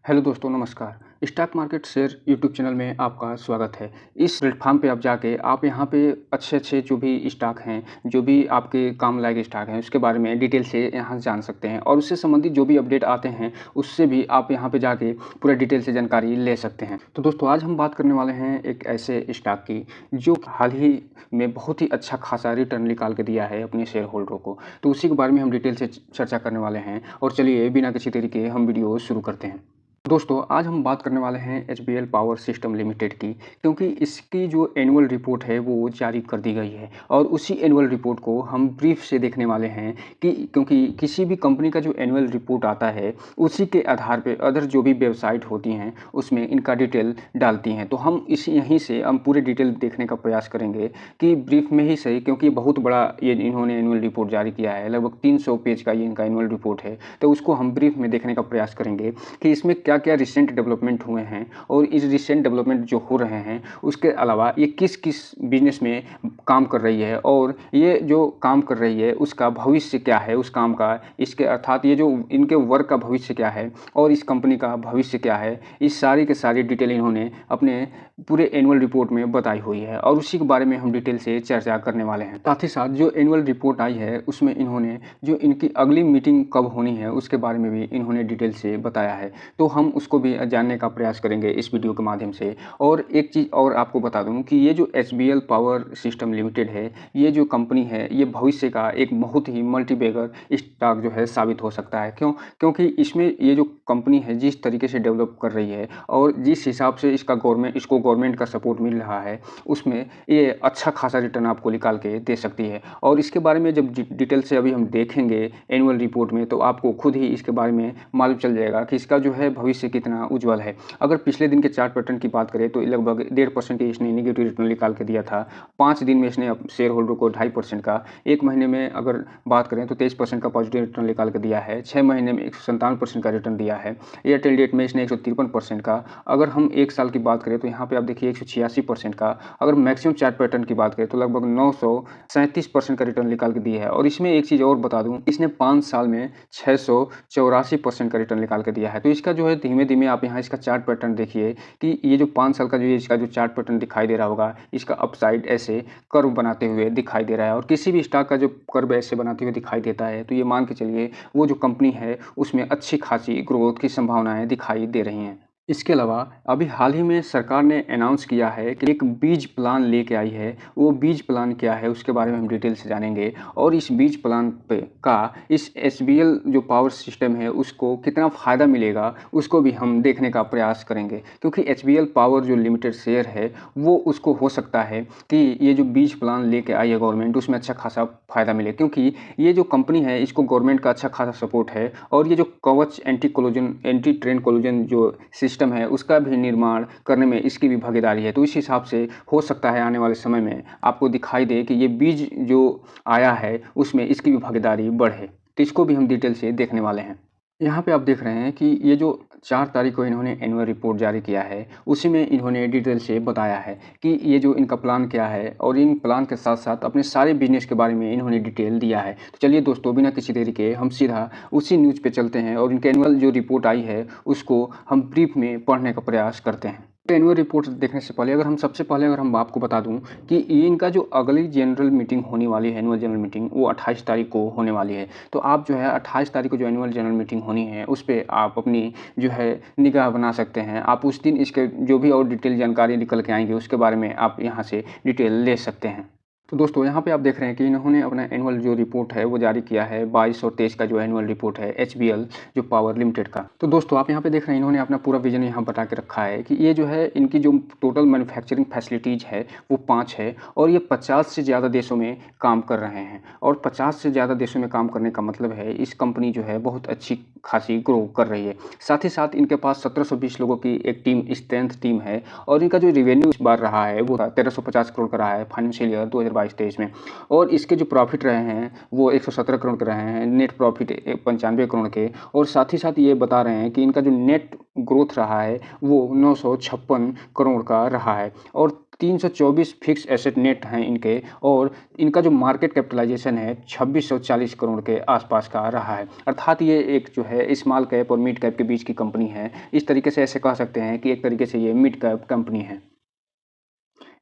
Hello दोस्तों, नमस्कार। Stock market share YouTube channel में आपका स्वागत है। इस प्लेटफ़ॉर्म पे आप जाके आप यहाँ पे अच्छे-अच्छे जो भी स्टॉक हैं, जो भी आपके काम लायक स्टॉक हैं, उसके बारे में डिटेल से यहाँ जान सकते हैं और उससे संबंधित जो भी अपडेट आते हैं, उससे भी आप यहाँ पे जाके पूरा डिटेल से जानकारी ले सकते हैं। तो दोस्तों, आज हम बात करने वाले हैं एक ऐसे स्टॉक की, जो हाल ही में बहुत ही अच्छा खासा रिटर्न निकाल के दिया है अपने शेयर होल्डरों को। तो उसी के बारे में हम डिटेल से चर्चा करने वाले हैं और चलिए बिना किसी देरी के हम वीडियो शुरू करते हैं। दोस्तों, आज हम बात करने वाले हैं एचबीएल पावर सिस्टम लिमिटेड की, क्योंकि इसकी जो एनुअल रिपोर्ट है वो जारी कर दी गई है और उसी एनुअल रिपोर्ट को हम ब्रीफ से देखने वाले हैं कि क्योंकि किसी भी कंपनी का जो एनुअल रिपोर्ट आता है उसी के आधार पे अदर जो भी वेबसाइट होती हैं उसमें इनका डिटेल डालती हैं। तो हम यहीं से हम पूरे डिटेल देखने का प्रयास करेंगे कि ब्रीफ में ही सही, क्योंकि बहुत बड़ा ये इन्होंने एनुअल रिपोर्ट जारी किया है, लगभग 300 पेज का ये इनका एनुअल रिपोर्ट है। तो उसको हम ब्रीफ में देखने का प्रयास करेंगे कि इसमें क्या-क्या रिसेंट डेवलपमेंट हुए हैं और इस रिसेंट डेवलपमेंट जो हो रहे हैं, उसके अलावा ये किस-किस बिज़नेस में काम कर रही है और ये जो काम कर रही है, उसका भविष्य क्या है उस काम का, इसके अर्थात ये जो इनके वर्क का भविष्य क्या है और इस कंपनी का भविष्य क्या है, इस सारी की सारी डिटेल इन्होंने अपने पूरे एनुअल रिपोर्ट में बताई हुई है और उसी के बारे में हम डिटेल से चर्चा करने वाले हैं। साथ ही साथ जो एनुअल रिपोर्ट आई है, उसमें इन्होंने जो इनकी अगली मीटिंग कब होनी है, उसके बारे में भी इन्होंने डिटेल से बताया है। तो हम उसको भी जानने का प्रयास करेंगे इस वीडियो के माध्यम से। और एक चीज़ और आपको बता दूँ कि ये जो एचबीएल पावर सिस्टम लिमिटेड है, ये जो कंपनी है, ये भविष्य का एक बहुत ही मल्टीबैगर स्टॉक जो है साबित हो सकता है। क्यों? क्योंकि इसमें ये जो कंपनी है जिस तरीके से डेवलप कर रही है और जिस हिसाब से इसको गवर्नमेंट का सपोर्ट मिल रहा है, उसमें ये अच्छा खासा रिटर्न आपको निकाल के दे सकती है। और इसके बारे में जब डिटेल से अभी हम देखेंगे एनुअल रिपोर्ट में, तो आपको खुद ही इसके बारे में मालूम चल जाएगा कि इसका जो है भविष्य कितना उज्ज्वल है। अगर पिछले दिन के चार्ट पैटर्न की बात करें तो लगभग 1.5% की इसने नेगेटिव रिटर्न निकाल के दिया था। 5 दिन में इसने शेयर होल्डर को 2.5% का, 1 महीने में अगर बात करें तो 23% का पॉजिटिव रिटर्न निकाल के दिया है। 6 महीने में 157% का रिटर्न दिया है। एयरटेल डेट में इसने 153% का। अगर हम 1 साल की बात करें तो यहाँ पे आप देखिए 186% का। अगर मैक्सिमम चार्ट पैटर्न की बात करें तो लगभग 937% का रिटर्न निकाल के दिया है। और इसमें एक चीज़ और बता दूँ, इसने 5 साल में 684% का रिटर्न निकाल के दिया है। तो इसका जो है धीमे-धीमे आप यहाँ इसका चार्ट पैटर्न देखिए कि ये जो 5 साल का जो इसका जो चार्ट पैटर्न दिखाई दे रहा होगा, इसका अपसाइड ऐसे कर्व बनाते हुए दिखाई दे रहा है और किसी भी स्टॉक का जो कर्व ऐसे बनाते हुए दिखाई देता है, तो ये मान के चलिए वो जो कंपनी है उसमें अच्छी खासी ग्रोथ की संभावनाएँ दिखाई दे रही हैं। इसके अलावा अभी हाल ही में सरकार ने अनाउंस किया है कि एक बीज प्लान लेके आई है। वो बीज प्लान क्या है उसके बारे में हम डिटेल से जानेंगे और इस बीज प्लान पे का इस एचबीएल जो पावर सिस्टम है उसको कितना फ़ायदा मिलेगा, उसको भी हम देखने का प्रयास करेंगे। क्योंकि एचबीएल पावर जो लिमिटेड शेयर है, वो उसको हो सकता है कि ये जो बीज प्लान लेके आई है गवर्नमेंट, उसमें अच्छा खासा फ़ायदा मिले, क्योंकि ये जो कंपनी है इसको गवर्नमेंट का अच्छा खासा सपोर्ट है और ये जो कवच एंटी ट्रेन कोलिजन जो सिस्टम है उसका भी निर्माण करने में इसकी भी भागीदारी है। तो इस हिसाब से हो सकता है आने वाले समय में आपको दिखाई दे कि ये बीज जो आया है उसमें इसकी भी भागीदारी बढ़े। तो इसको भी हम डिटेल से देखने वाले हैं। यहाँ पे आप देख रहे हैं कि ये जो 4 तारीख को इन्होंने एनुअल रिपोर्ट जारी किया है, उसी में इन्होंने डिटेल से बताया है कि ये जो इनका प्लान क्या है और इन प्लान के साथ-साथ अपने सारे बिज़नेस के बारे में इन्होंने डिटेल दिया है। तो चलिए दोस्तों, बिना किसी देरी के हम सीधा उसी न्यूज़ पे चलते हैं और इनके एनुअल जो रिपोर्ट आई है, उसको हम ब्रीफ में पढ़ने का प्रयास करते हैं। एनुअल रिपोर्ट देखने से पहले अगर हम आपको बता दूं कि ये इनका जो अगली जनरल मीटिंग होने वाली है, एनुअल जनरल मीटिंग, वो 28 तारीख को होने वाली है। तो आप जो है 28 तारीख को जो एनुअल जनरल मीटिंग होनी है, उस पे आप अपनी जो है निगाह बना सकते हैं। आप उस दिन इसके जो भी और डिटेल जानकारी निकल के आएँगी, उसके बारे में आप यहाँ से डिटेल ले सकते हैं। तो दोस्तों, यहाँ पे आप देख रहे हैं कि इन्होंने अपना एनुअल जो रिपोर्ट है वो जारी किया है। 22 और 23 का जो एनुअल रिपोर्ट है एचबीएल जो पावर लिमिटेड का। तो दोस्तों, आप यहाँ पे देख रहे हैं इन्होंने अपना पूरा विज़न यहाँ बता के रखा है कि ये जो है इनकी जो टोटल मैन्युफैक्चरिंग फैसिलिटीज़ है वो 5 है और ये 50 से ज़्यादा देशों में काम कर रहे हैं। और 50 से ज़्यादा देशों में काम करने का मतलब है इस कंपनी जो है बहुत अच्छी खासी ग्रो कर रही है। साथ ही साथ इनके पास 1720 लोगों की एक टीम, स्ट्रेंथ टीम है और इनका जो रेवेन्यू इस बार रहा है वो 1350 करोड़ का रहा है फाइनेंशियल ईयर 2022-23 में। और इसके जो प्रॉफिट रहे हैं वो 117 करोड़ के रहे हैं, नेट प्रॉफिट 95 करोड़ के। और साथ ही साथ ये बता रहे हैं कि इनका जो नेट ग्रोथ रहा है वो 956 करोड़ का रहा है। और 324 फिक्स एसेट नेट हैं इनके, और इनका जो मार्केट कैपिटलाइजेशन है 2640 करोड़ के आसपास का रहा है। अर्थात ये एक जो है स्मॉल कैप और मिड कैप के बीच की कंपनी है। इस तरीके से ऐसे कह सकते हैं कि एक तरीके से ये मिड कैप कंपनी है।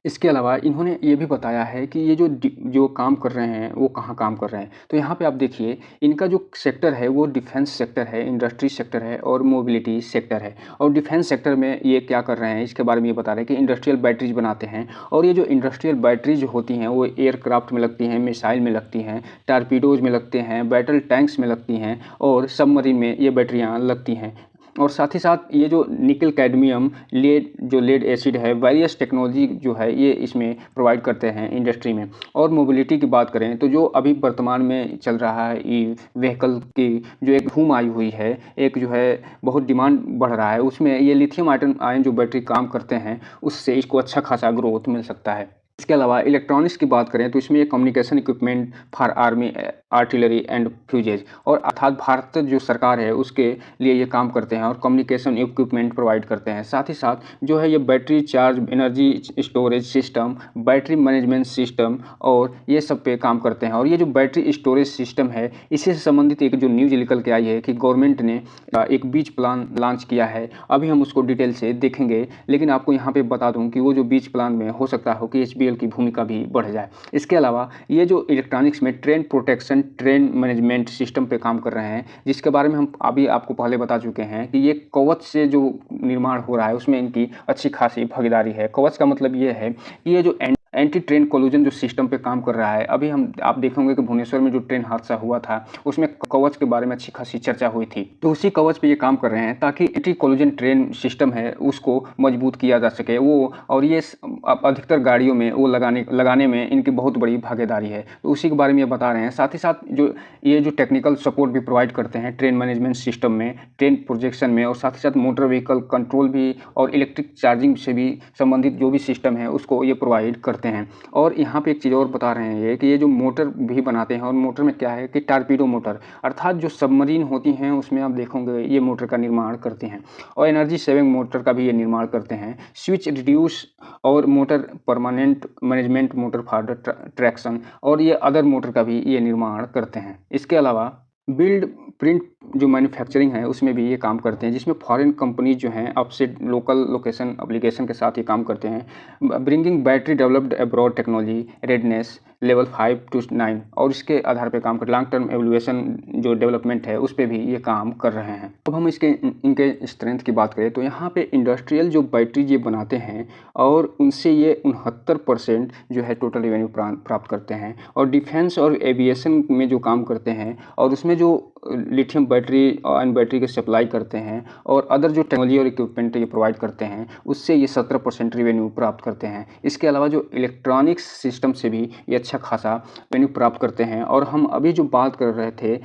इसके अलावा इन्होंने ये भी बताया है कि ये जो काम कर रहे हैं वो कहाँ काम कर रहे हैं। तो यहाँ पे आप देखिए, इनका जो सेक्टर है वो डिफेंस सेक्टर है, इंडस्ट्री सेक्टर है और मोबिलिटी सेक्टर है। और डिफेंस सेक्टर में ये क्या कर रहे हैं इसके बारे में ये बता रहे हैं कि इंडस्ट्रियल बैटरीज बनाते हैं। और ये जो इंडस्ट्रियल बैटरीज होती हैं वो एयरक्राफ्ट में लगती हैं, मिसाइल में लगती हैं, टारपीडोज में लगते हैं, बैटल टैंक्स में लगती हैं और सबमरीन में ये बैटरियाँ लगती हैं। और साथ ही साथ ये जो निकल कैडमियम लेड एसिड है, वेरियस टेक्नोलॉजी जो है ये इसमें प्रोवाइड करते हैं इंडस्ट्री में। और मोबिलिटी की बात करें तो जो अभी वर्तमान में चल रहा है ई व्हीकल की जो एक धूम आई हुई है, एक जो है बहुत डिमांड बढ़ रहा है, उसमें ये लिथियम आयन जो बैटरी काम करते हैं उससे इसको अच्छा खासा ग्रोथ मिल सकता है। इसके अलावा इलेक्ट्रॉनिक्स की बात करें तो इसमें ये communication equipment for army, artillery and fuses, और अर्थात भारत जो सरकार है उसके लिए ये काम करते हैं और कम्युनिकेशन इक्विपमेंट प्रोवाइड करते हैं। साथ ही साथ जो है ये battery charge, energy storage system, battery management system और ये सब पे काम करते हैं। और ये जो बैटरी स्टोरेज सिस्टम है इसी से संबंधित एक जो न्यूज़ निकल के आई है कि गवर्नमेंट ने एक बीज प्लान लॉन्च किया है। अभी हम उसको डिटेल से देखेंगे, लेकिन आपको यहाँ पे बता दूँ कि वो जो बीज प्लान में हो सकता हो कि HBL की भूमिका भी बढ़ जाए। इसके अलावा ये जो इलेक्ट्रॉनिक्स में train protection, train management system पे काम कर रहे हैं, जिसके बारे में हम अभी आपको पहले बता चुके हैं कि ये कवच से जो निर्माण हो रहा है उसमें इनकी अच्छी खासी भागीदारी है। कवच का मतलब ये है कि ये जो एंटी ट्रेन कोलिजन जो सिस्टम पे काम कर रहा है। अभी आप देखेंगे कि भुवनेश्वर में जो ट्रेन हादसा हुआ था उसमें कवच के बारे में अच्छी खासी चर्चा हुई थी। तो उसी कवच पे ये काम कर रहे हैं ताकि एंटी कोलिजन ट्रेन सिस्टम है उसको मजबूत किया जा सके। वो और ये अधिकतर गाड़ियों में वो लगाने में इनकी बहुत बड़ी भागीदारी है। तो उसी के बारे में ये बता रहे हैं। साथ ही साथ जो टेक्निकल सपोर्ट भी प्रोवाइड करते हैं ट्रेन मैनेजमेंट सिस्टम में, ट्रेन प्रोजेक्शन में, और साथ ही साथ मोटर व्हीकल कंट्रोल भी और इलेक्ट्रिक चार्जिंग से भी संबंधित जो भी सिस्टम है उसको ये प्रोवाइड करते हैं। और यहाँ पे एक चीज़ और बता रहे हैं ये कि ये जो मोटर भी बनाते हैं, और मोटर में क्या है कि टारपीडो मोटर, अर्थात जो सबमरीन होती हैं उसमें आप देखोगे ये मोटर का निर्माण करते हैं। और एनर्जी सेविंग मोटर का भी ये निर्माण करते हैं। स्विच रिड्यूस और motor permanent management motor for traction, और ये अदर मोटर का भी ये निर्माण करते हैं। इसके अलावा बिल्ड प्रिंट जो मैन्युफैक्चरिंग है उसमें भी ये काम करते हैं, जिसमें फॉरेन कंपनीज जो हैं आपसे लोकल लोकेशन एप्लीकेशन के साथ ये काम करते हैं। Bringing battery developed abroad technology redness level 5 to 9, और इसके आधार पे काम कर लॉन्ग टर्म एवोल्यूशन जो डेवलपमेंट है उस पर भी ये काम कर रहे हैं। अब हम इनके स्ट्रेंथ की बात करें तो यहाँ पे इंडस्ट्रियल जो बैटरीज ये बनाते हैं और उनसे ये 69% जो है टोटल रेवेन्यू प्राप्त करते हैं। और डिफेंस और एविएशन में जो काम करते हैं और उसमें जो लिथियम बैटरी आयन बैटरी के सप्लाई करते हैं और अदर जो टेक्नोलॉजी और इक्विपमेंट ये प्रोवाइड करते हैं उससे ये 17% रेवेन्यू प्राप्त करते हैं। इसके अलावा जो इलेक्ट्रॉनिक्स सिस्टम से भी ये अच्छा खासा रेवेन्यू प्राप्त करते हैं। और हम अभी जो बात कर रहे थे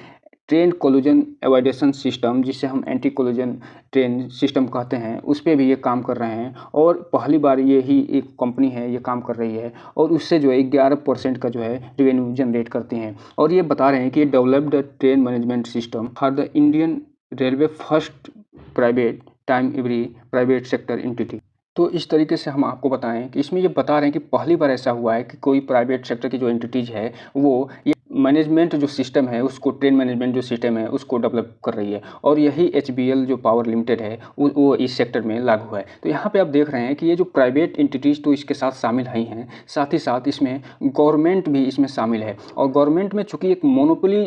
ट्रेन कोलिजन एवॉइडेशन सिस्टम, जिसे हम एंटी कोलिजन ट्रेन सिस्टम कहते हैं, उस पर भी ये काम कर रहे हैं। और पहली बार ये ही एक कंपनी है ये काम कर रही है और उससे जो है 11% का जो है रेवेन्यू जनरेट करती हैं। और ये बता रहे हैं कि ये developed train management system for the Indian railway first private time every private sector entity. तो इस तरीके से हम आपको बताएं कि इसमें ये बता रहे हैं कि पहली बार ऐसा हुआ है कि कोई प्राइवेट सेक्टर की जो एंटिटीज है वो ये मैनेजमेंट जो सिस्टम है उसको, ट्रेन मैनेजमेंट जो सिस्टम है उसको डेवलप कर रही है। और यही HBL जो पावर लिमिटेड है वो इस सेक्टर में लागू है। तो यहाँ पे आप देख रहे हैं कि ये जो प्राइवेट एंटिटीज़ तो इसके साथ शामिल ही हैं, साथ ही साथ इसमें गवर्नमेंट भी इसमें शामिल है। और गवर्नमेंट में चूँकि एक मोनोपोली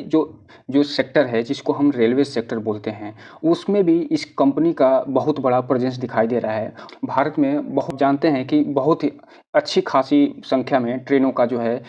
जो सेक्टर है जिसको हम रेलवे सेक्टर बोलते हैं, उसमें भी इस कंपनी का बहुत बड़ा प्रेजेंस दिखाई दे रहा है। भारत में बहुत जानते हैं कि बहुत ही अच्छी खासी संख्या में ट्रेनों का जो है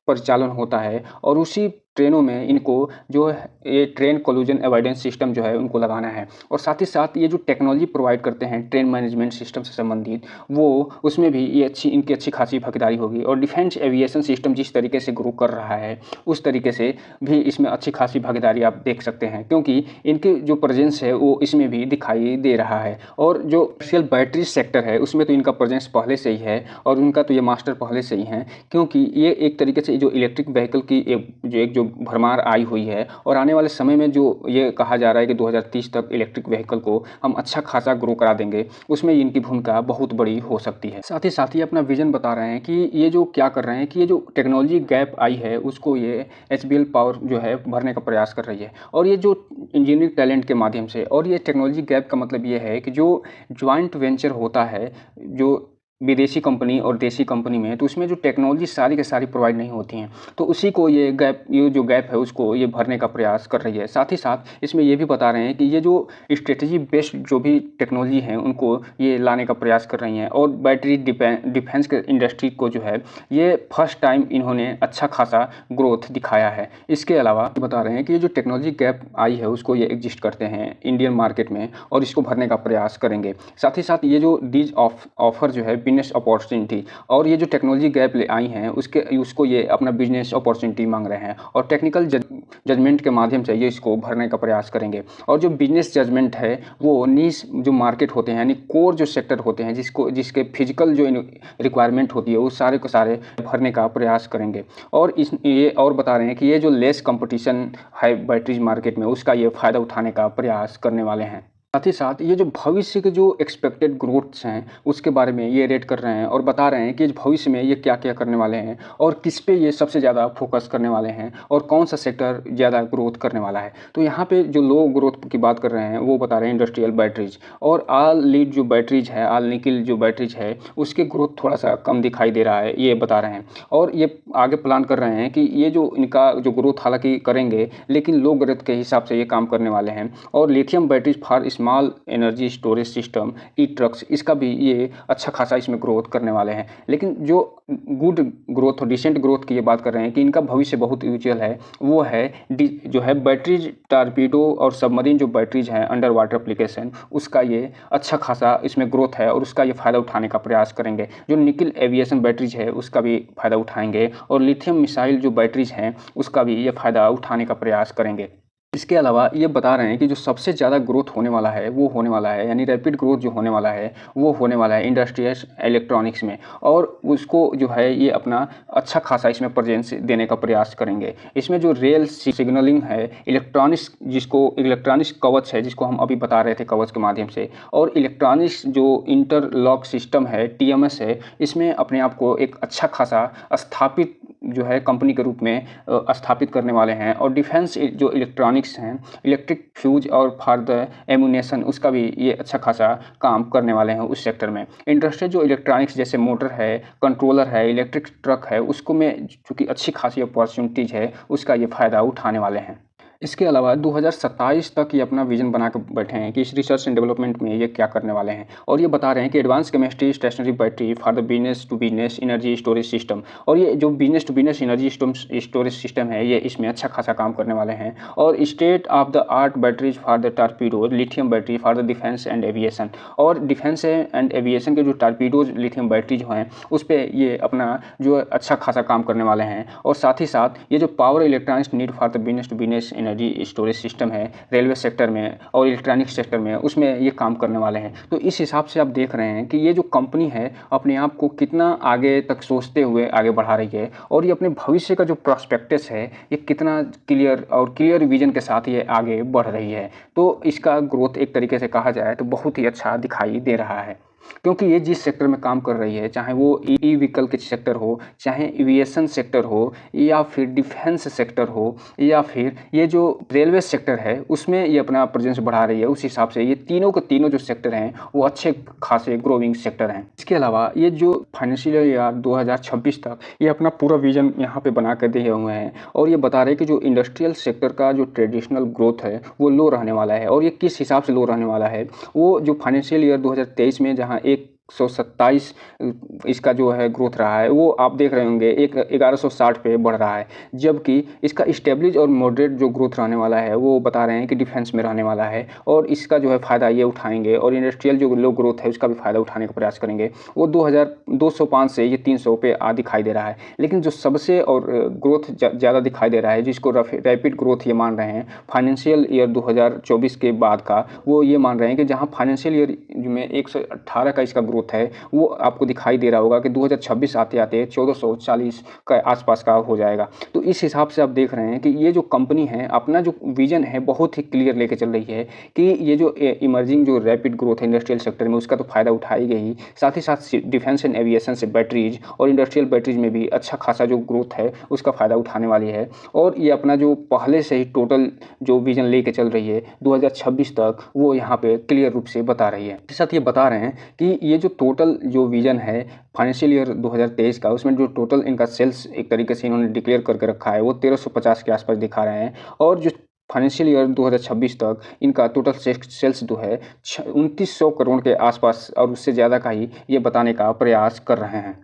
परिचालन होता है और उसी ट्रेनों में इनको जो है ये ट्रेन कोलिजन अवॉइडेंस सिस्टम जो है उनको लगाना है। और साथ ही साथ ये जो टेक्नोलॉजी प्रोवाइड करते हैं ट्रेन मैनेजमेंट सिस्टम से संबंधित, वो उसमें भी ये इनकी अच्छी खासी भागीदारी होगी। और डिफेंस एविएशन सिस्टम जिस तरीके से ग्रो कर रहा है उस तरीके से भी इसमें अच्छी खासी भागीदारी आप देख सकते हैं, क्योंकि इनकी जो प्रेजेंस है वो इसमें भी दिखाई दे रहा है। और जो इंडस्ट्रियल बैटरी सेक्टर है उसमें तो इनका प्रेजेंस पहले से ही है और उनका तो ये मास्टर पहले से ही है, क्योंकि ये एक तरीके से जो इलेक्ट्रिक व्हीकल की एक जो भरमार आई हुई है और आने वाले समय में जो ये कहा जा रहा है कि 2030 तक इलेक्ट्रिक व्हीकल को हम अच्छा खासा ग्रो करा देंगे, उसमें इनकी भूमिका बहुत बड़ी हो सकती है। साथ ही अपना विज़न बता रहे हैं कि ये जो क्या कर रहे हैं कि ये जो टेक्नोलॉजी गैप आई है उसको ये एचबीएल पावर जो है भरने का प्रयास कर रही है। और ये जो इंजीनियरिंग टैलेंट के माध्यम से, और ये टेक्नोलॉजी गैप का मतलब ये है कि जो जॉइंट वेंचर होता है जो विदेशी कंपनी और देशी कंपनी में, तो उसमें जो टेक्नोलॉजी सारी की सारी प्रोवाइड नहीं होती हैं, तो उसी को ये जो गैप है उसको ये भरने का प्रयास कर रही है। साथ ही साथ इसमें ये भी बता रहे हैं कि ये जो स्ट्रेटजी बेस्ड जो भी टेक्नोलॉजी हैं उनको ये लाने का प्रयास कर रही हैं। और बैटरी डिफेंस के इंडस्ट्री को जो है ये फर्स्ट टाइम इन्होंने अच्छा खासा ग्रोथ दिखाया है। इसके अलावा बता रहे हैं कि ये जो टेक्नोलॉजी गैप आई है उसको ये एग्जिस्ट करते हैं इंडियन मार्केट में और इसको भरने का प्रयास करेंगे। साथ ही साथ ये जो डीज ऑफर जो है बिजनेस अपॉर्चुनिटी, और ये जो टेक्नोलॉजी गैप ले आई हैं उसको ये अपना बिजनेस अपॉर्चुनिटी मांग रहे हैं और टेक्निकल जजमेंट के माध्यम से ये इसको भरने का प्रयास करेंगे। और जो बिजनेस जजमेंट है वो नीश जो मार्केट होते हैं यानी कोर जो सेक्टर होते हैं जिसके फिजिकल जो रिक्वायरमेंट होती है वो सारे को सारे भरने का प्रयास करेंगे। और ये और बता रहे हैं कि ये जो लेस कंपटीशन है बैटरीज मार्केट में उसका ये फ़ायदा उठाने का प्रयास करने वाले हैं। साथ ही साथ ये जो भविष्य के जो एक्सपेक्टेड ग्रोथ्स हैं उसके बारे में ये रेट कर रहे हैं और बता रहे हैं कि भविष्य में ये क्या क्या करने वाले हैं और किस पे ये सबसे ज़्यादा फोकस करने वाले हैं और कौन सा सेक्टर ज़्यादा ग्रोथ करने वाला है। तो यहाँ पे जो लो ग्रोथ की बात कर रहे हैं वो बता रहे हैं इंडस्ट्रियल बैटरीज, और ऑल लीड जो बैटरीज है, ऑल निकल जो बैटरीज है उसके ग्रोथ थोड़ा सा कम दिखाई दे रहा है, ये बता रहे हैं। और ये आगे प्लान कर रहे हैं कि ये जो इनका जो ग्रोथ हालांकि करेंगे लेकिन लो ग्रोथ के हिसाब से ये काम करने वाले हैं। और lithium batteries for small energy storage system E trucks, इसका भी ये अच्छा खासा इसमें ग्रोथ करने वाले हैं। लेकिन जो गुड ग्रोथ और डिसेंट ग्रोथ की ये बात कर रहे हैं कि इनका भविष्य बहुत उज्जवल है, वो है जो है बैटरीज टारपीडो और सबमरीन जो बैटरीज हैं अंडर वाटर एप्लीकेशन, उसका ये अच्छा खासा इसमें ग्रोथ है और उसका ये फ़ायदा उठाने का प्रयास करेंगे। जो निकल एविएशन बैटरीज है उसका भी फ़ायदा उठाएंगे और लिथियम मिसाइल जो बैटरीज हैं उसका भी ये फ़ायदा उठाने का प्रयास करेंगे। इसके अलावा ये बता रहे हैं कि जो सबसे ज़्यादा ग्रोथ होने वाला है वो होने वाला है, यानी रैपिड ग्रोथ जो होने वाला है वो होने वाला है इंडस्ट्रियल इलेक्ट्रॉनिक्स में, और उसको जो है ये अपना अच्छा खासा इसमें प्रेजेंस देने का प्रयास करेंगे। इसमें जो रेल सिग्नलिंग है, इलेक्ट्रॉनिक्स कवच है जिसको हम अभी बता रहे थे कवच के माध्यम से, और इलेक्ट्रॉनिक्स जो इंटरलॉक सिस्टम है TMS है, इसमें अपने आप को एक अच्छा खासा स्थापित जो है कंपनी के रूप में स्थापित करने वाले हैं। और डिफेंस जो इलेक्ट्रॉनिक्स हैं, इलेक्ट्रिक फ्यूज और फॉर द एम्यूनेशन, उसका भी ये अच्छा खासा काम करने वाले हैं उस सेक्टर में। इंडस्ट्रियल जो इलेक्ट्रॉनिक्स जैसे मोटर है, कंट्रोलर है, इलेक्ट्रिक ट्रक है, उसको में चूँकि अच्छी खासी अपॉर्चुनिटीज़ है उसका ये फ़ायदा उठाने वाले हैं। इसके अलावा 2027 तक ये अपना विजन बना कर बैठे हैं कि इस रिसर्च एंड डेवलपमेंट में ये क्या करने वाले हैं। और ये बता रहे हैं कि advance chemistry stationary battery for the business to business energy storage system, और ये जो business to business energy storage system है ये इसमें अच्छा खासा काम करने वाले हैं। और state of the art batteries for the torpedo lithium battery for the defence and aviation, और डिफेंस एंड एविएशन के जो टारपीडोज लिथियम बैटरी जो हैं उस पर ये अपना जो अच्छा खासा काम करने वाले हैं। और साथ ही साथ ये जो power electronics need for the business to business energy storage system है रेलवे सेक्टर में और इलेक्ट्रॉनिक सेक्टर में, उसमें ये काम करने वाले हैं। तो इस हिसाब से आप देख रहे हैं कि ये जो कंपनी है अपने आप को कितना आगे तक सोचते हुए आगे बढ़ा रही है, और ये अपने भविष्य का जो प्रॉस्पेक्टस है ये कितना क्लियर विजन के साथ ये आगे बढ़ रही है। तो इसका ग्रोथ एक तरीके से कहा जाए तो बहुत ही अच्छा दिखाई दे रहा है, क्योंकि ये जिस सेक्टर में काम कर रही है, चाहे वो ई व्हीकल के सेक्टर हो, चाहे एविएशन सेक्टर हो, या फिर डिफेंस सेक्टर हो, या फिर ये जो रेलवे सेक्टर है उसमें ये अपना प्रेजेंस बढ़ा रही है, उस हिसाब से ये तीनों के तीनों जो सेक्टर हैं वो अच्छे खासे ग्रोइंग सेक्टर हैं। इसके अलावा ये जो फाइनेंशियल ईयर 2026 तक ये अपना पूरा विजन यहाँ पे बना कर दिए हुए हैं, और ये बता रहे हैं कि जो इंडस्ट्रियल सेक्टर का जो ट्रेडिशनल ग्रोथ है वो लो रहने वाला है। और ये किस हिसाब से लो रहने वाला है, वो जो फाइनेंशियल ईयर 2023 में जहाँ 127 इसका जो है ग्रोथ रहा है वो आप देख रहे होंगे 1160 पे बढ़ रहा है, जबकि इसका स्टेबलिश और मॉडरेट जो ग्रोथ रहने वाला है वो बता रहे हैं कि डिफेंस में रहने वाला है, और इसका जो है फ़ायदा ये उठाएंगे। और इंडस्ट्रियल जो लो ग्रोथ है उसका भी फ़ायदा उठाने का प्रयास करेंगे। वो 2205 से ये 300 पे दिखाई दे रहा है। लेकिन जो सबसे और ग्रोथ ज़्यादा दिखाई दे रहा है, जिसको रैपिड ग्रोथ ये मान रहे हैं फाइनेंशियल ईयर 2024 के बाद का, वो ये मान रहे हैं कि जहाँ फाइनेंशियल ईयर में 118 का इसका ग्रोथ ग्रोथ है वो आपको दिखाई दे रहा होगा कि 2026 आते-आते 1440 के आसपास का हो जाएगा। तो इस हिसाब से आप देख रहे हैं कि ये जो कंपनी है अपना जो विज़न है बहुत ही क्लियर लेके चल रही है कि ये जो इमर्जिंग जो रैपिड ग्रोथ है इंडस्ट्रियल सेक्टर में उसका तो फ़ायदा उठाएगी ही, साथ ही साथ डिफेंस एंड एविएशन से बैटरीज और इंडस्ट्रियल बैटरीज में भी अच्छा खासा जो ग्रोथ है उसका फ़ायदा उठाने वाली है। और ये अपना जो पहले से ही टोटल जो विज़न लेके चल रही है 2026 तक वो यहाँ पे क्लियर रूप से बता रही है। इसके साथ ये बता रहे हैं कि ये जो टोटल जो विज़न है फाइनेंशियल ईयर 2023 का उसमें जो टोटल इनका सेल्स एक तरीके से इन्होंने डिक्लेयर करके रखा है वो 1350 के आसपास दिखा रहे हैं। और जो फाइनेंशियल ईयर 2026 तक इनका टोटल सेल्स जो है 2900 करोड़ के आसपास और उससे ज़्यादा का ही ये बताने का प्रयास कर रहे हैं।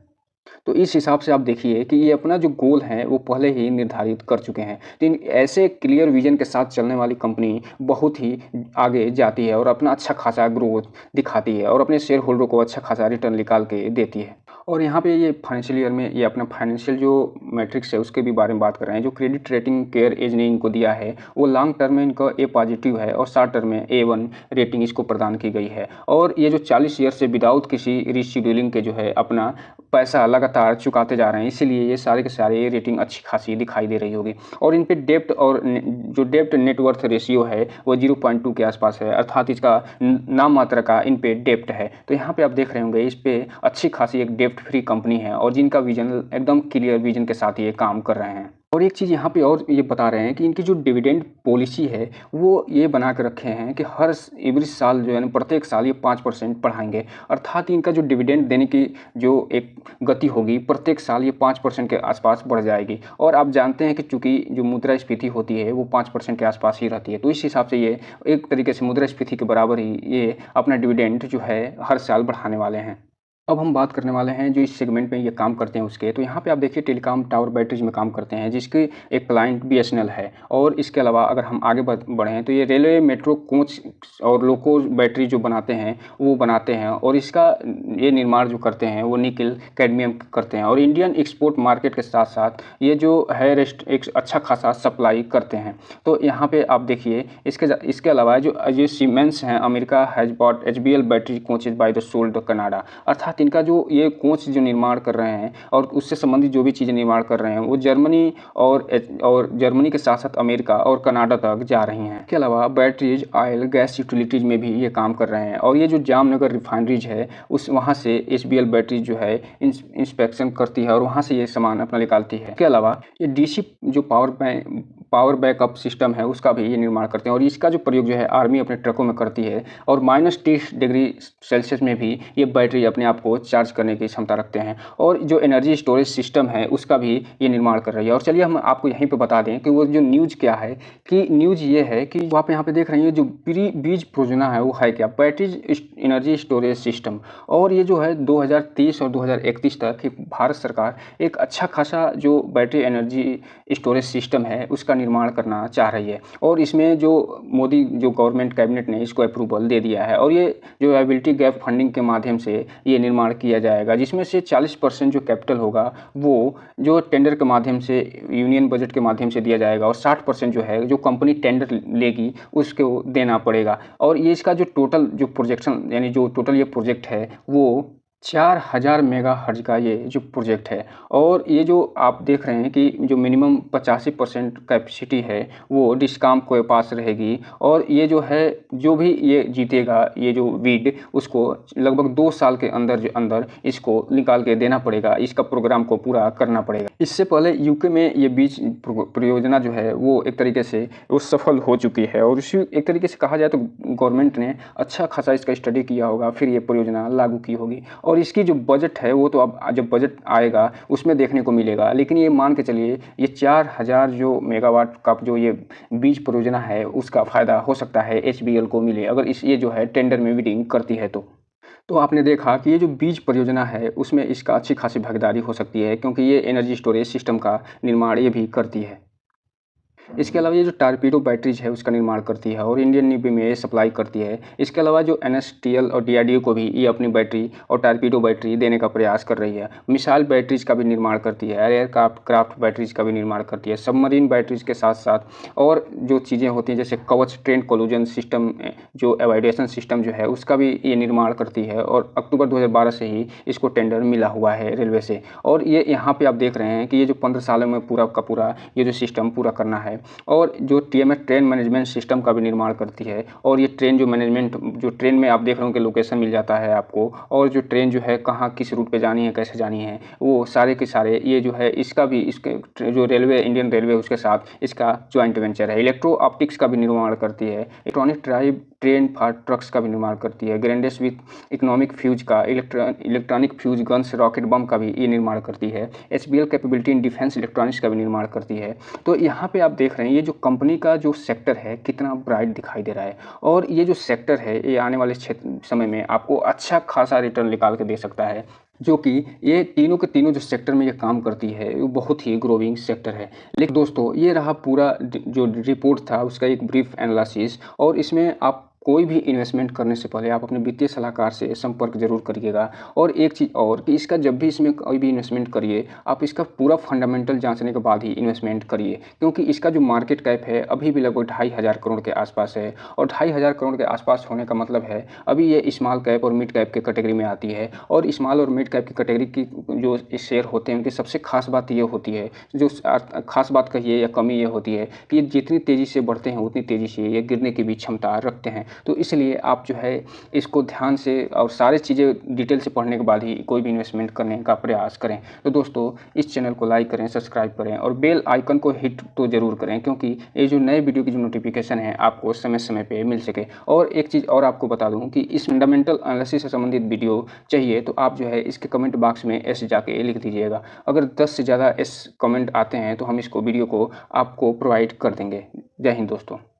तो इस हिसाब से आप देखिए कि ये अपना जो गोल है वो पहले ही निर्धारित कर चुके हैं। तो इन ऐसे क्लियर विज़न के साथ चलने वाली कंपनी बहुत ही आगे जाती है और अपना अच्छा खासा ग्रोथ दिखाती है और अपने शेयर होल्डर को अच्छा खासा रिटर्न निकाल के देती है। और यहाँ पे ये फाइनेंशियल ईयर में ये अपना फाइनेंशियल जो मैट्रिक्स है उसके भी बारे में बात कर रहे हैं। जो क्रेडिट रेटिंग केयर एज ने इनको दिया है वो लॉन्ग टर्म में इनका ए पॉजिटिव है और शॉर्ट टर्म में A1 रेटिंग इसको प्रदान की गई है। और ये जो 40 ईयर से विदाउट किसी रीशेड्यूलिंग के जो है अपना पैसा लगातार चुकाते जा रहे हैं, इसीलिए ये सारे के सारे रेटिंग अच्छी खासी दिखाई दे रही होगी। और इन पे डेब्ट और जो डेब्ट नेटवर्थ रेशियो है वो 0.2 के आसपास है, अर्थात इसका नाम मात्र का इन पे डेब्ट है। तो यहाँ पे आप देख रहे होंगे इस पे अच्छी खासी एक डेब्ट फ्री कंपनी है और जिनका विजन एकदम क्लियर विजन के साथ ये काम कर रहे हैं। और एक चीज़ यहाँ पे और ये बता रहे हैं कि इनकी जो डिविडेंड पॉलिसी है वो ये बना के रखे हैं कि हर एवरी साल जो है ना प्रत्येक साल ये 5% बढ़ाएंगे, अर्थात इनका जो डिविडेंड देने की जो एक गति होगी प्रत्येक साल ये 5% के आसपास बढ़ जाएगी। और आप जानते हैं कि चूँकि जो मुद्रास्फीति होती है वो 5% के आसपास ही रहती है, तो इस हिसाब से ये एक तरीके से मुद्रास्फीति के बराबर ही ये अपना डिविडेंड जो है हर साल बढ़ाने वाले हैं। अब हम बात करने वाले हैं जो इस सेगमेंट में ये काम करते हैं उसके। तो यहाँ पे आप देखिए टेलीकॉम टावर बैटरीज में काम करते हैं जिसके एक क्लाइंट BSNL है। और इसके अलावा अगर हम आगे बढ़ें तो ये रेलवे मेट्रो कोच और लोको बैटरी जो बनाते हैं वो बनाते हैं और इसका ये निर्माण जो करते हैं वो निकल कैडमियम करते हैं। और इंडियन एक्सपोर्ट मार्केट के साथ साथ ये जो है एक अच्छा खासा सप्लाई करते हैं। तो यहाँ पर आप देखिए इसके अलावा जो सीमेंस हैं America has bot HBL battery coaches by the sold Canada, अर्थात इनका जो ये कोच जो निर्माण कर रहे हैं और उससे संबंधित जो भी चीज़ें निर्माण कर रहे हैं वो जर्मनी और जर्मनी के साथ साथ अमेरिका और कनाडा तक जा रही हैं। इसके अलावा बैटरीज ऑयल गैस यूटिलिटीज़ में भी ये काम कर रहे हैं। और ये जो जामनगर रिफाइनरीज है उस वहाँ से HBL बैटरी जो है इंस्पेक्शन करती है और वहाँ से ये सामान अपना निकालती है। इसके अलावा ये DC जो पावर बैकअप सिस्टम है उसका भी ये निर्माण करते हैं और इसका जो प्रयोग जो है आर्मी अपने ट्रकों में करती है। और -30 डिग्री सेल्सियस में भी ये बैटरी अपने आप को चार्ज करने की क्षमता रखते हैं। और जो एनर्जी स्टोरेज सिस्टम है उसका भी ये निर्माण कर रही है। और चलिए हम आपको यहीं पे बता दें कि वो जो न्यूज़ क्या है कि न्यूज़ ये है कि आप यहाँ पे देख रहे हैं जो बीज परियोजना है वो है क्या, बैटरीज एनर्जी स्टोरेज सिस्टम। और ये जो है 2030 और 2031 तक भारत सरकार एक अच्छा खासा जो बैटरी एनर्जी स्टोरेज सिस्टम है उसका निर्माण करना चाह रही है। और इसमें जो मोदी जो गवर्नमेंट कैबिनेट ने इसको अप्रूवल दे दिया है और ये जो एबिलिटी गैप फंडिंग के माध्यम से ये निर्माण किया जाएगा, जिसमें से 40% जो कैपिटल होगा वो जो टेंडर के माध्यम से यूनियन बजट के माध्यम से दिया जाएगा और 60% जो है जो कंपनी टेंडर लेगी उसको देना पड़ेगा। और ये इसका जो टोटल जो प्रोजेक्शन यानी जो टोटल ये प्रोजेक्ट है वो 4000 मेगाहर्ट्ज़ का ये जो प्रोजेक्ट है। और ये जो आप देख रहे हैं कि जो मिनिमम 85% कैपेसिटी है वो डिस्कॉम के पास रहेगी। और ये जो है जो भी ये जीतेगा ये जो बिड उसको लगभग 2 साल के अंदर इसको निकाल के देना पड़ेगा, इसका प्रोग्राम को पूरा करना पड़ेगा। इससे पहले यूके में ये बीज परियोजना जो है वो एक तरीके से वो सफल हो चुकी है और इसी एक तरीके से कहा जाए तो गवर्नमेंट ने अच्छा खासा इसका स्टडी किया होगा फिर ये परियोजना लागू की होगी। और इसकी जो बजट है वो तो अब जब बजट आएगा उसमें देखने को मिलेगा, लेकिन ये मान के चलिए ये 4000 जो मेगावाट का जो ये बीज परियोजना है उसका फ़ायदा हो सकता है HBL को मिले अगर ये जो है टेंडर में बिडिंग करती है। तो आपने देखा कि ये जो बीज परियोजना है उसमें इसका अच्छी खासी भागीदारी हो सकती है क्योंकि ये एनर्जी स्टोरेज सिस्टम का निर्माण ये भी करती है। इसके अलावा ये जो टॉरपीडो बैटरीज है उसका निर्माण करती है और इंडियन नेवी में ये सप्लाई करती है। इसके अलावा जो एनएसटीएल और डीआरडीओ को भी ये अपनी बैटरी और टॉरपीडो बैटरी देने का प्रयास कर रही है। मिसाइल बैटरीज का भी निर्माण करती है, एयरक्राफ्ट बैटरीज का भी निर्माण करती है, सबमरीन बैटरीज के साथ साथ और जो चीज़ें होती हैं जैसे कवच ट्रेन कोलिजन सिस्टम, जो एवाइडेशन सिस्टम जो है उसका भी ये निर्माण करती है और अक्टूबर 2012 से ही इसको टेंडर मिला हुआ है रेलवे से। और ये यहाँ पे आप देख रहे हैं कि ये जो 15 सालों में पूरा का पूरा ये जो सिस्टम पूरा करना है। और जो टीएमएस ट्रेन मैनेजमेंट सिस्टम का भी निर्माण करती है और ये ट्रेन जो मैनेजमेंट जो ट्रेन में आप देख रहे हो कि लोकेशन मिल जाता है आपको, और जो ट्रेन जो है कहाँ किस रूट पे जानी है, कैसे जानी है, वो सारे के सारे ये जो है इसका भी इसके जो रेलवे इंडियन रेलवे उसके साथ इसका ज्वाइंट वेंचर है। इलेक्ट्रो ऑप्टिक्स का भी निर्माण करती है, electronic drive train for trucks का भी निर्माण करती है, ग्रेनेड्स विथ इकोनॉमिक फ्यूज का, इलेक्ट्रॉनिक फ्यूज गन्स रॉकेट बम का भी ये निर्माण करती है, HBL capability in defence electronics का भी निर्माण करती है। तो यहाँ पे आप देख रहे हैं ये जो कंपनी का जो सेक्टर है कितना ब्राइट दिखाई दे रहा है और ये जो सेक्टर है ये आने वाले समय में आपको अच्छा खासा रिटर्न निकाल के दे सकता है, जो कि ये तीनों के तीनों जो सेक्टर में ये काम करती है वो बहुत ही ग्रोविंग सेक्टर है। लेकिन दोस्तों ये रहा पूरा जो रिपोर्ट था उसका एक ब्रीफ एनालिसिस, और इसमें आप कोई भी इन्वेस्टमेंट करने से पहले आप अपने वित्तीय सलाहकार से संपर्क जरूर करिएगा। और एक चीज़ और कि इसका जब भी इसमें कोई भी इन्वेस्टमेंट करिए आप इसका पूरा फंडामेंटल जांचने के बाद ही इन्वेस्टमेंट करिए, क्योंकि इसका जो मार्केट कैप है अभी भी लगभग 2,500 करोड़ के आसपास है। और 2,500 करोड़ के आसपास होने का मतलब है अभी ये स्मॉल कैप और मिड कैप के कैटेगरी में आती है। और स्मॉल और मिड कैप की कैटेगरी की जो शेयर होते हैं उनकी सबसे खास बात ये होती है, जो खास बात कहिए या कमी ये होती है कि जितनी तेज़ी से बढ़ते हैं उतनी तेज़ी से ये गिरने की भी क्षमता रखते हैं। तो इसलिए आप जो है इसको ध्यान से और सारी चीज़ें डिटेल से पढ़ने के बाद ही कोई भी इन्वेस्टमेंट करने का प्रयास करें। तो दोस्तों इस चैनल को लाइक करें, सब्सक्राइब करें और बेल आइकन को हिट तो ज़रूर करें, क्योंकि ये जो नए वीडियो की जो नोटिफिकेशन है आपको समय समय पे मिल सके। और एक चीज़ और आपको बता दूं कि इस फंडामेंटल एनालिसिस से संबंधित वीडियो चाहिए तो आप जो है इसके कमेंट बॉक्स में एस जाके लिख दीजिएगा। अगर 10 से ज़्यादा एस कमेंट आते हैं तो हम इसको वीडियो को आपको प्रोवाइड कर देंगे। जय हिंद दोस्तों।